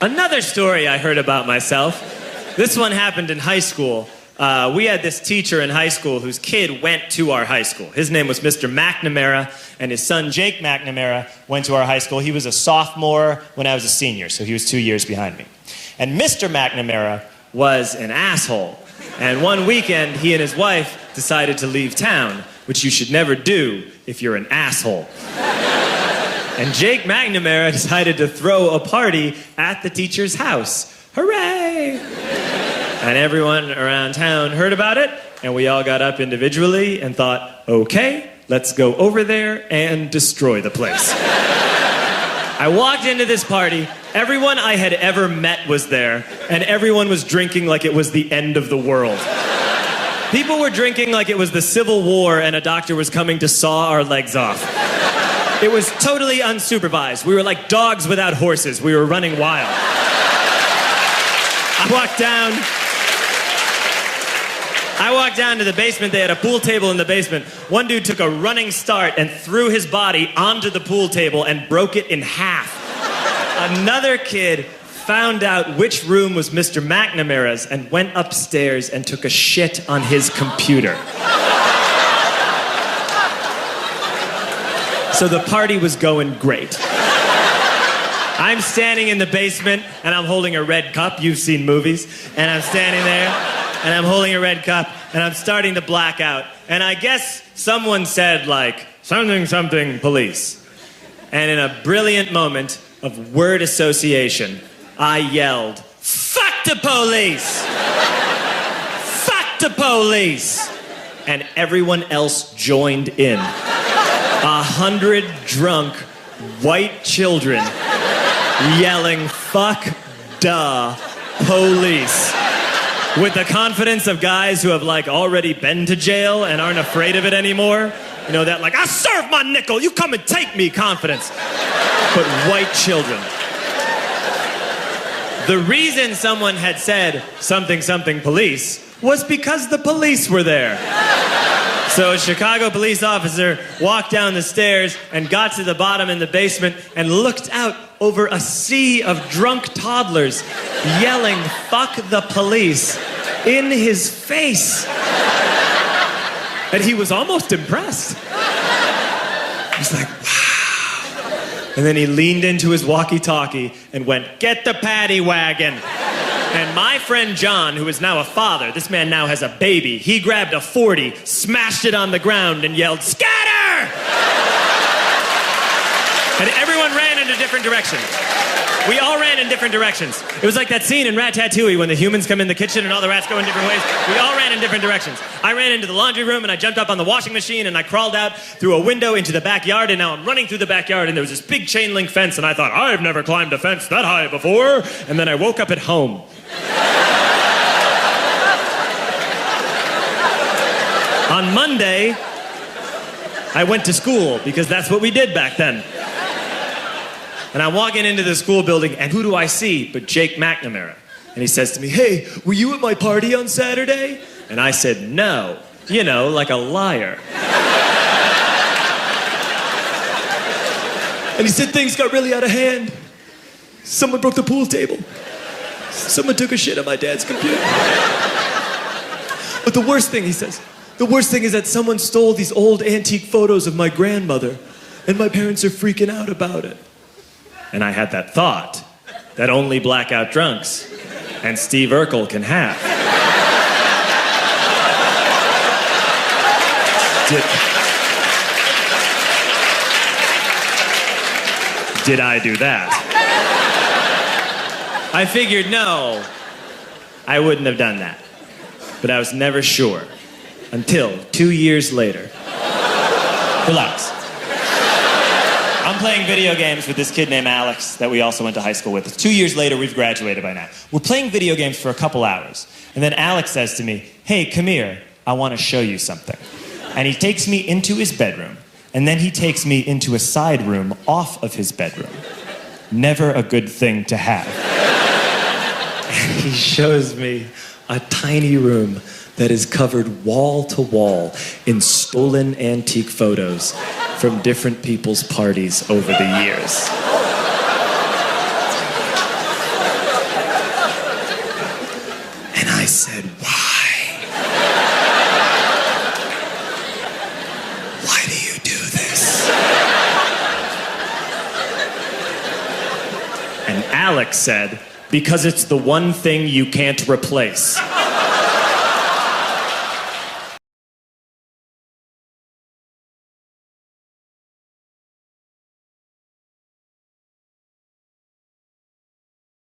Another story I heard about myself. This one happened in high school. We had this teacher in high school whose kid went to our high school. His name was Mr. McNamara, and his son Jake McNamara went to our high school. He was a sophomore when I was a senior, so he was 2 years behind me. And Mr. McNamara was an asshole. And one weekend, he and his wife decided to leave town, which you should never do if you're an asshole. And Jake McNamara decided to throw a party at the teacher's house. Hooray! And everyone around town heard about it, and we all got up individually and thought, okay, let's go over there and destroy the place. I walked into this party, everyone I had ever met was there, and everyone was drinking like it was the end of the world. People were drinking like it was the Civil War and a doctor was coming to saw our legs off. It was totally unsupervised. We were like dogs without horses. We were running wild. I walked down to the basement. They had a pool table in the basement. One dude took a running start and threw his body onto the pool table and broke it in half. Another kid found out which room was Mr. McNamara's and went upstairs and took a shit on his computer. So the party was going great. I'm standing in the basement and I'm holding a red cup. You've seen movies. And I'm standing there and I'm holding a red cup and I'm starting to black out. And I guess someone said like, something, something, police. And in a brilliant moment of word association, I yelled, fuck the police! Fuck the police! And everyone else joined in. 100 drunk white children yelling, fuck the police. With the confidence of guys who have like already been to jail and aren't afraid of it anymore. You know, that like, I serve my nickel, you come and take me confidence. But white children. The reason someone had said something, something police was because the police were there. So a Chicago police officer walked down the stairs and got to the bottom in the basement and looked out over a sea of drunk toddlers yelling, fuck the police, in his face. And he was almost impressed. He was like, wow. And then he leaned into his walkie-talkie and went, get the paddy wagon. And my friend John, who is now a father, this man now has a baby, he grabbed a 40, smashed it on the ground, and yelled, scatter! And everyone ran in a different direction. We all ran in different directions. It was like that scene in Ratatouille when the humans come in the kitchen and all the rats go in different ways. We all ran in different directions. I ran into the laundry room and I jumped up on the washing machine and I crawled out through a window into the backyard, and now I'm running through the backyard and there was this big chain link fence and I thought, I've never climbed a fence that high before. And then I woke up at home. On Monday, I went to school because that's what we did back then. And I'm walking into the school building, and who do I see but Jake McNamara? And he says to me, hey, were you at my party on Saturday? And I said, no. You know, like a liar. And he said, things got really out of hand. Someone broke the pool table. Someone took a shit on my dad's computer. But the worst thing, he says, the worst thing is that someone stole these old antique photos of my grandmother, and my parents are freaking out about it. And I had that thought that only blackout drunks and Steve Urkel can have. Did I do that? I figured, no, I wouldn't have done that. But I was never sure until 2 years later. Relax. I'm playing video games with this kid named Alex that we also went to high school with. 2 years later, we've graduated by now. We're playing video games for a couple hours. And then Alex says to me, hey, come here, I want to show you something. And he takes me into his bedroom. And then he takes me into a side room off of his bedroom. Never a good thing to have. And he shows me a tiny room that is covered wall to wall in stolen antique photos from different people's parties over the years. I said, why? Why do you do this? And Alex said, because it's the one thing you can't replace.